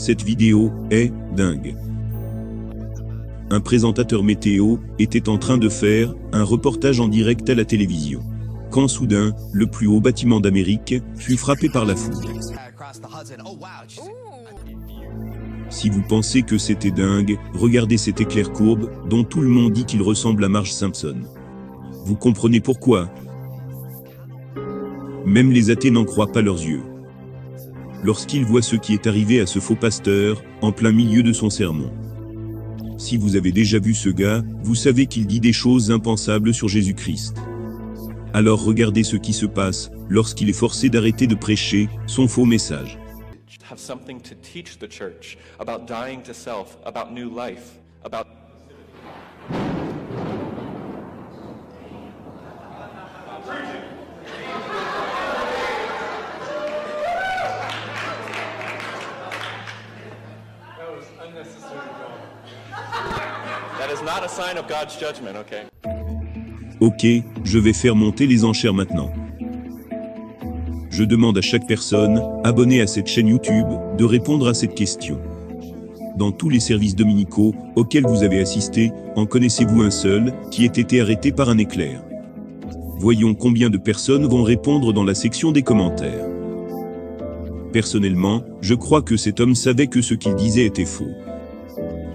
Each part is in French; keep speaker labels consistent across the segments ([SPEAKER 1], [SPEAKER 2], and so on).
[SPEAKER 1] Cette vidéo est dingue. Un présentateur météo était en train de faire un reportage en direct à la télévision, quand soudain, le plus haut bâtiment d'Amérique fut frappé par la foudre. Si vous pensez que c'était dingue, regardez cet éclair courbe, dont tout le monde dit qu'il ressemble à Marge Simpson. Vous comprenez pourquoi? Même les athées n'en croient pas leurs yeux. Lorsqu'ils voient ce qui est arrivé à ce faux pasteur, en plein milieu de son sermon. Si vous avez déjà vu ce gars, vous savez qu'il dit des choses impensables sur Jésus-Christ. Alors regardez ce qui se passe, lorsqu'il est forcé d'arrêter de prêcher son faux message.
[SPEAKER 2] Have something to teach the church about dying to self, about new life, about That is not a sign of God's judgment, okay?
[SPEAKER 1] Ok, je vais faire monter les enchères maintenant. Je demande à chaque personne, abonnée à cette chaîne YouTube, de répondre à cette question. Dans tous les services dominicaux auxquels vous avez assisté, en connaissez-vous un seul qui ait été arrêté par un éclair? Voyons combien de personnes vont répondre dans la section des commentaires. Personnellement, je crois que cet homme savait que ce qu'il disait était faux.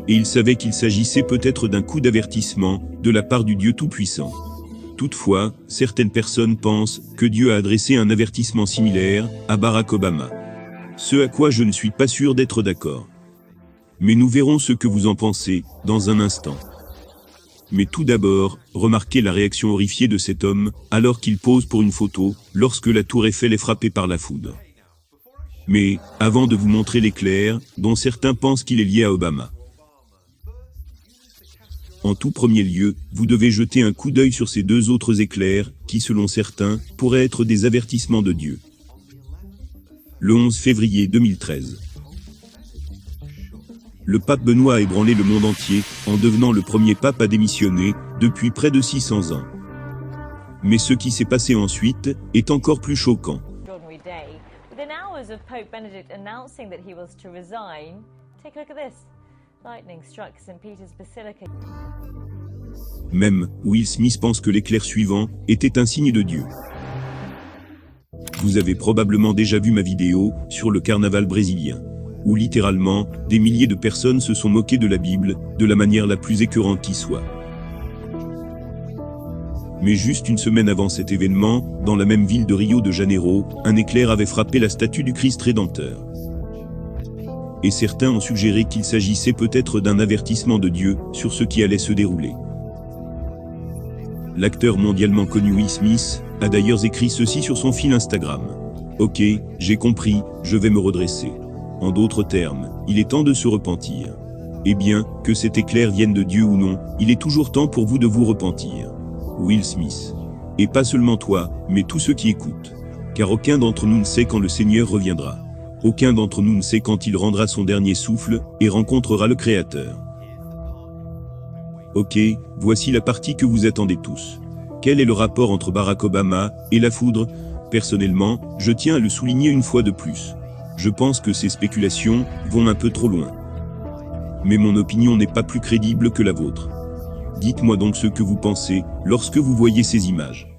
[SPEAKER 1] Et il savait qu'il s'agissait peut-être d'un coup d'avertissement de la part du Dieu Tout-Puissant. Toutefois, certaines personnes pensent que Dieu a adressé un avertissement similaire à Barack Obama. Ce à quoi je ne suis pas sûr d'être d'accord. Mais nous verrons ce que vous en pensez dans un instant. Mais tout d'abord, remarquez la réaction horrifiée de cet homme alors qu'il pose pour une photo lorsque la tour Eiffel est frappée par la foudre. Mais, avant de vous montrer l'éclair, dont certains pensent qu'il est lié à Obama. En tout premier lieu, vous devez jeter un coup d'œil sur ces deux autres éclairs, qui selon certains, pourraient être des avertissements de Dieu. Le 11 février 2013. Le pape Benoît a ébranlé le monde entier, en devenant le premier pape à démissionner, depuis près de 600 ans. Mais ce qui s'est passé ensuite, est encore plus choquant.
[SPEAKER 3] Within hours of Pope Benedict announcing that he was to resign, take a look at this. Lightning struck St. Peter's Basilica.
[SPEAKER 1] Même Will Smith pense que l'éclair suivant était un signe de Dieu. Vous avez probablement déjà vu ma vidéo sur le carnaval brésilien, où littéralement, des milliers de personnes se sont moquées de la Bible, de la manière la plus écœurante qui soit. Mais juste une semaine avant cet événement, dans la même ville de Rio de Janeiro, un éclair avait frappé la statue du Christ Rédempteur. Et certains ont suggéré qu'il s'agissait peut-être d'un avertissement de Dieu sur ce qui allait se dérouler. L'acteur mondialement connu Will Smith a d'ailleurs écrit ceci sur son fil Instagram. Ok, j'ai compris, je vais me redresser. En d'autres termes, il est temps de se repentir. Eh bien, que cet éclair vienne de Dieu ou non, il est toujours temps pour vous de vous repentir. Will Smith. Et pas seulement toi, mais tous ceux qui écoutent. Car aucun d'entre nous ne sait quand le Seigneur reviendra. Aucun d'entre nous ne sait quand il rendra son dernier souffle et rencontrera le Créateur. Ok, voici la partie que vous attendez tous. Quel est le rapport entre Barack Obama et la foudre? Personnellement, je tiens à le souligner une fois de plus. Je pense que ces spéculations vont un peu trop loin. Mais mon opinion n'est pas plus crédible que la vôtre. Dites-moi donc ce que vous pensez lorsque vous voyez ces images.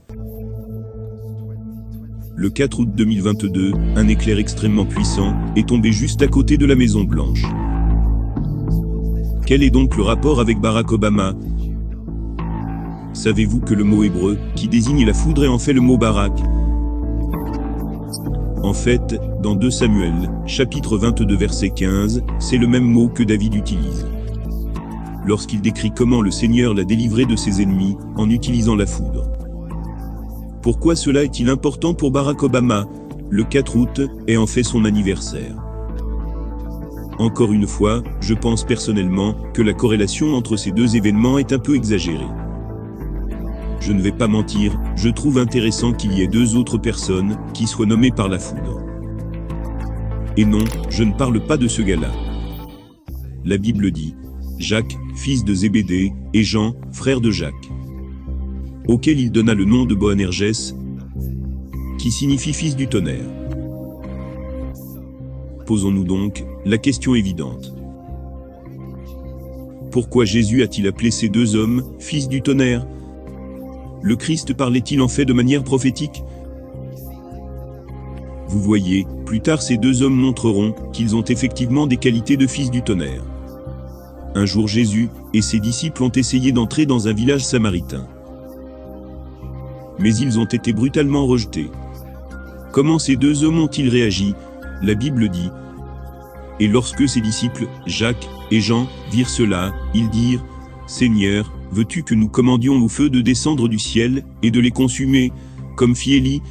[SPEAKER 1] Le 4 août 2022, un éclair extrêmement puissant est tombé juste à côté de la Maison Blanche. Quel est donc le rapport avec Barack Obama? Savez-vous que le mot hébreu, qui désigne la foudre, est en fait le mot Barak? En fait, dans 2 Samuel, chapitre 22 verset 15, c'est le même mot que David utilise. Lorsqu'il décrit comment le Seigneur l'a délivré de ses ennemis, en utilisant la foudre. Pourquoi cela est-il important pour Barack Obama? Le 4 août est en fait son anniversaire. Encore une fois, je pense personnellement que la corrélation entre ces deux événements est un peu exagérée. Je ne vais pas mentir, je trouve intéressant qu'il y ait 2 autres personnes qui soient nommées par la foudre. Et non, je ne parle pas de ce gars-là. La Bible dit Jacques, fils de Zébédée, et Jean, frère de Jacques, auquel il donna le nom de Boanerges, qui signifie fils du tonnerre. Posons-nous donc la question évidente. Pourquoi Jésus a-t-il appelé ces deux hommes « fils du tonnerre » ? Le Christ parlait-il en fait de manière prophétique ? Vous voyez, plus tard ces deux hommes montreront qu'ils ont effectivement des qualités de fils du tonnerre. Un jour Jésus et ses disciples ont essayé d'entrer dans un village samaritain. Mais ils ont été brutalement rejetés. Comment ces deux hommes ont-ils réagi ? La Bible dit « Et lorsque ses disciples, Jacques et Jean, virent cela, ils dirent « Seigneur, veux-tu que nous commandions au feu de descendre du ciel et de les consumer, comme fit Élie ?»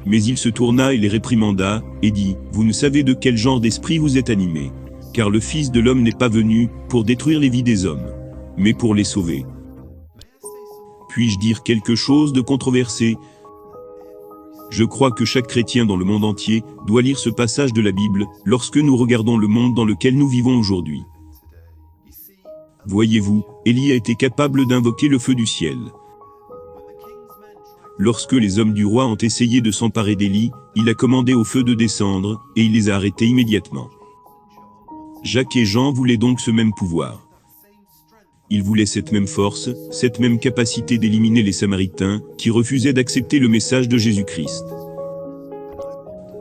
[SPEAKER 1] Mais il se tourna et les réprimanda, et dit « Vous ne savez de quel genre d'esprit vous êtes animés, car le Fils de l'homme n'est pas venu pour détruire les vies des hommes, mais pour les sauver. » Puis-je dire quelque chose de controversé ? Je crois que chaque chrétien dans le monde entier doit lire ce passage de la Bible lorsque nous regardons le monde dans lequel nous vivons aujourd'hui. Voyez-vous, Élie a été capable d'invoquer le feu du ciel. Lorsque les hommes du roi ont essayé de s'emparer d'Élie, il a commandé au feu de descendre, et il les a arrêtés immédiatement. Jacques et Jean voulaient donc ce même pouvoir. Ils voulaient cette même force, cette même capacité d'éliminer les Samaritains, qui refusaient d'accepter le message de Jésus-Christ.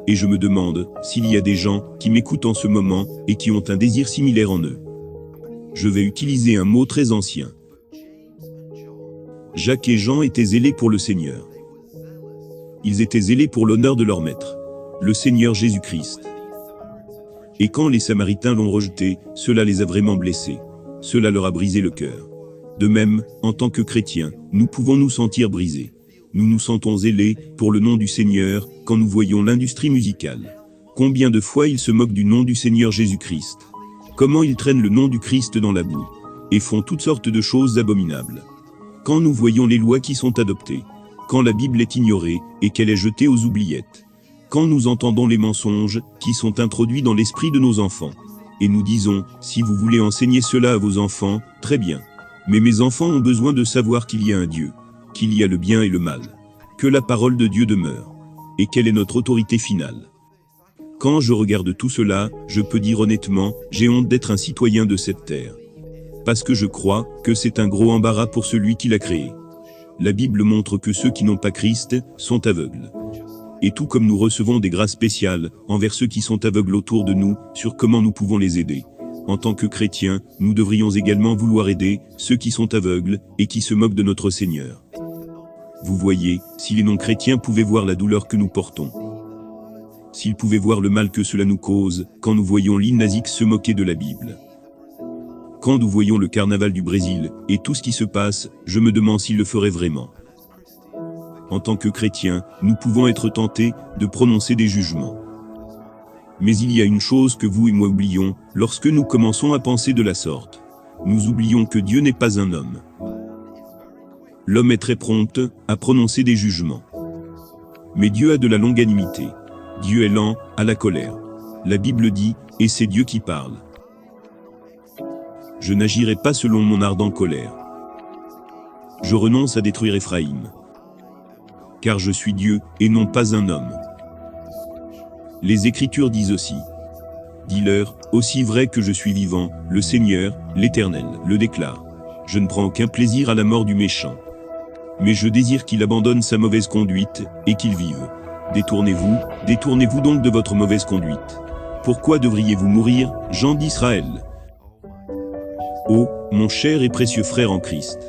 [SPEAKER 1] Et je me demande s'il y a des gens qui m'écoutent en ce moment et qui ont un désir similaire en eux. Je vais utiliser un mot très ancien. Jacques et Jean étaient zélés pour le Seigneur. Ils étaient zélés pour l'honneur de leur maître, le Seigneur Jésus-Christ. Et quand les Samaritains l'ont rejeté, cela les a vraiment blessés. Cela leur a brisé le cœur. De même, en tant que chrétiens, nous pouvons nous sentir brisés. Nous nous sentons zélés pour le nom du Seigneur quand nous voyons l'industrie musicale. Combien de fois ils se moquent du nom du Seigneur Jésus-Christ ? Comment ils traînent le nom du Christ dans la boue et font toutes sortes de choses abominables. Quand nous voyons les lois qui sont adoptées, quand la Bible est ignorée et qu'elle est jetée aux oubliettes, quand nous entendons les mensonges qui sont introduits dans l'esprit de nos enfants, et nous disons, si vous voulez enseigner cela à vos enfants, très bien. Mais mes enfants ont besoin de savoir qu'il y a un Dieu, qu'il y a le bien et le mal, que la parole de Dieu demeure, et quelle est notre autorité finale. Quand je regarde tout cela, je peux dire honnêtement, j'ai honte d'être un citoyen de cette terre. Parce que je crois que c'est un gros embarras pour celui qui l'a créé. La Bible montre que ceux qui n'ont pas Christ sont aveugles. Et tout comme nous recevons des grâces spéciales envers ceux qui sont aveugles autour de nous sur comment nous pouvons les aider, en tant que chrétiens, nous devrions également vouloir aider ceux qui sont aveugles et qui se moquent de notre Seigneur. Vous voyez, si les non-chrétiens pouvaient voir la douleur que nous portons, s'ils pouvaient voir le mal que cela nous cause quand nous voyons l'hymne nazique se moquer de la Bible. Quand nous voyons le carnaval du Brésil et tout ce qui se passe, je me demande s'ils le feraient vraiment. En tant que chrétiens, nous pouvons être tentés de prononcer des jugements. Mais il y a une chose que vous et moi oublions, lorsque nous commençons à penser de la sorte. Nous oublions que Dieu n'est pas un homme. L'homme est très prompt à prononcer des jugements. Mais Dieu a de la longanimité. Dieu est lent à la colère. La Bible dit, et c'est Dieu qui parle. Je n'agirai pas selon mon ardente colère. Je renonce à détruire Éphraïm. Car je suis Dieu, et non pas un homme. Les Écritures disent aussi, « Dis-leur, aussi vrai que je suis vivant, le Seigneur, l'Éternel, le déclare. Je ne prends aucun plaisir à la mort du méchant. Mais je désire qu'il abandonne sa mauvaise conduite, et qu'il vive. Détournez-vous donc de votre mauvaise conduite. Pourquoi devriez-vous mourir, gens d'Israël ? Oh, mon cher et précieux frère en Christ.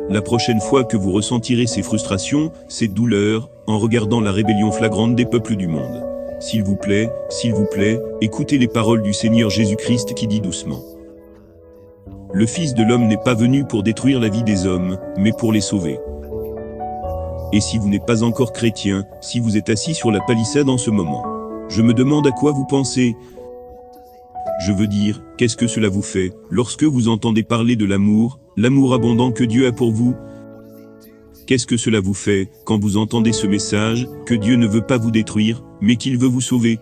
[SPEAKER 1] La prochaine fois que vous ressentirez ces frustrations, ces douleurs, en regardant la rébellion flagrante des peuples du monde, s'il vous plaît, écoutez les paroles du Seigneur Jésus-Christ qui dit doucement. Le Fils de l'homme n'est pas venu pour détruire la vie des hommes, mais pour les sauver. Et si vous n'êtes pas encore chrétien, si vous êtes assis sur la palissade en ce moment, je me demande à quoi vous pensez. Je veux dire, qu'est-ce que cela vous fait, lorsque vous entendez parler de l'amour abondant que Dieu a pour vous? Qu'est-ce que cela vous fait, quand vous entendez ce message, que Dieu ne veut pas vous détruire, mais qu'il veut vous sauver?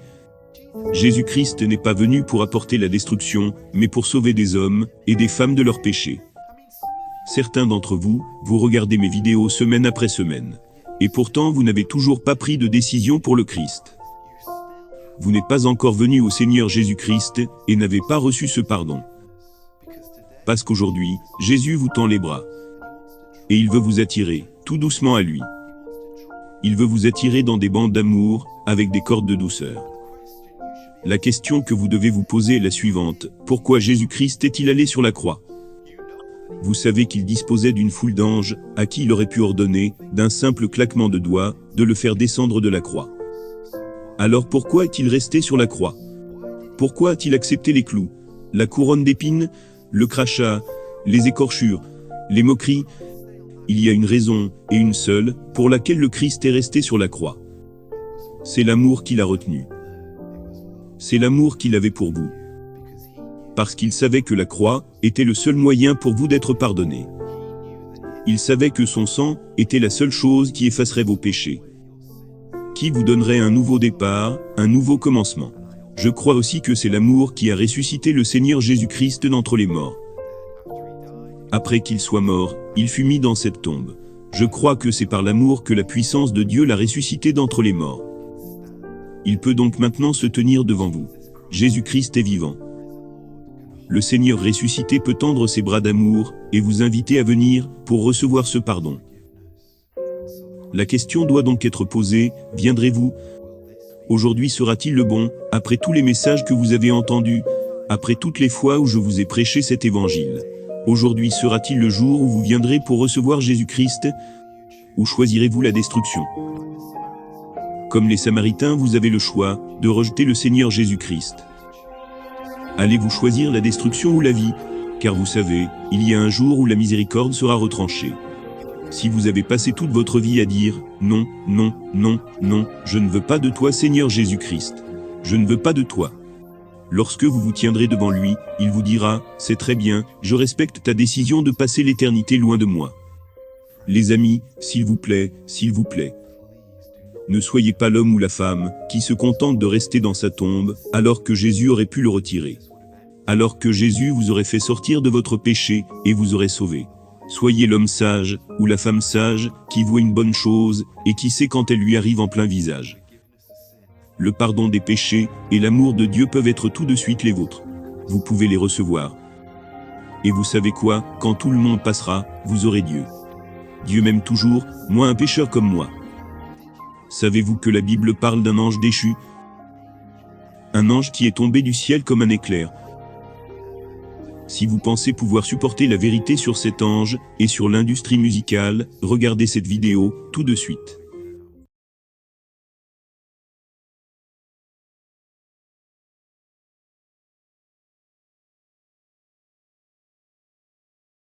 [SPEAKER 1] Jésus-Christ n'est pas venu pour apporter la destruction, mais pour sauver des hommes et des femmes de leurs péchés. Certains d'entre vous, vous regardez mes vidéos semaine après semaine. Et pourtant vous n'avez toujours pas pris de décision pour le Christ. vous n'êtes pas encore venu au Seigneur Jésus-Christ et n'avez pas reçu ce pardon. Parce qu'aujourd'hui, Jésus vous tend les bras. Et il veut vous attirer, tout doucement à lui. Il veut vous attirer dans des bandes d'amour, avec des cordes de douceur. La question que vous devez vous poser est la suivante. Pourquoi Jésus-Christ est-il allé sur la croix? Vous savez qu'il disposait d'une foule d'anges, à qui il aurait pu ordonner, d'un simple claquement de doigts, de le faire descendre de la croix. Alors pourquoi est-il resté sur la croix? Pourquoi a-t-il accepté les clous, la couronne d'épines, le crachat, les écorchures, les moqueries? Il y a une raison, et une seule, pour laquelle le Christ est resté sur la croix. C'est l'amour qui l'a retenu. C'est l'amour qu'il avait pour vous. Parce qu'il savait que la croix était le seul moyen pour vous d'être pardonné. Il savait que son sang était la seule chose qui effacerait vos péchés. Qui vous donnerait un nouveau départ, un nouveau commencement. Je crois aussi que c'est l'amour qui a ressuscité le Seigneur Jésus-Christ d'entre les morts. Après qu'il soit mort, il fut mis dans cette tombe. Je crois que c'est par l'amour que la puissance de Dieu l'a ressuscité d'entre les morts. Il peut donc maintenant se tenir devant vous. Jésus-Christ est vivant. Le Seigneur ressuscité peut tendre ses bras d'amour et vous inviter à venir pour recevoir ce pardon. La question doit donc être posée, viendrez-vous? Aujourd'hui sera-t-il le bon, après tous les messages que vous avez entendus, après toutes les fois où je vous ai prêché cet évangile? Aujourd'hui sera-t-il le jour où vous viendrez pour recevoir Jésus-Christ? Ou choisirez-vous la destruction? Comme les Samaritains, vous avez le choix de rejeter le Seigneur Jésus-Christ. Allez-vous choisir la destruction ou la vie? Car vous savez, il y a un jour où la miséricorde sera retranchée. Si vous avez passé toute votre vie à dire « Non, non, non, non, je ne veux pas de toi Seigneur Jésus-Christ. Je ne veux pas de toi ». Lorsque vous vous tiendrez devant lui, il vous dira « C'est très bien, je respecte ta décision de passer l'éternité loin de moi. » Les amis, s'il vous plaît, ne soyez pas l'homme ou la femme qui se contente de rester dans sa tombe alors que Jésus aurait pu le retirer. Alors que Jésus vous aurait fait sortir de votre péché et vous aurait sauvé. Soyez l'homme sage ou la femme sage qui voit une bonne chose et qui sait quand elle lui arrive en plein visage. Le pardon des péchés et l'amour de Dieu peuvent être tout de suite les vôtres. Vous pouvez les recevoir. Et vous savez quoi, quand tout le monde passera, vous aurez Dieu. Dieu m'aime toujours, moi un pécheur comme moi. Savez-vous que la Bible parle d'un ange déchu? Un ange qui est tombé du ciel comme un éclair. Si vous pensez pouvoir supporter la vérité sur cet ange et sur l'industrie musicale, regardez cette vidéo tout de suite.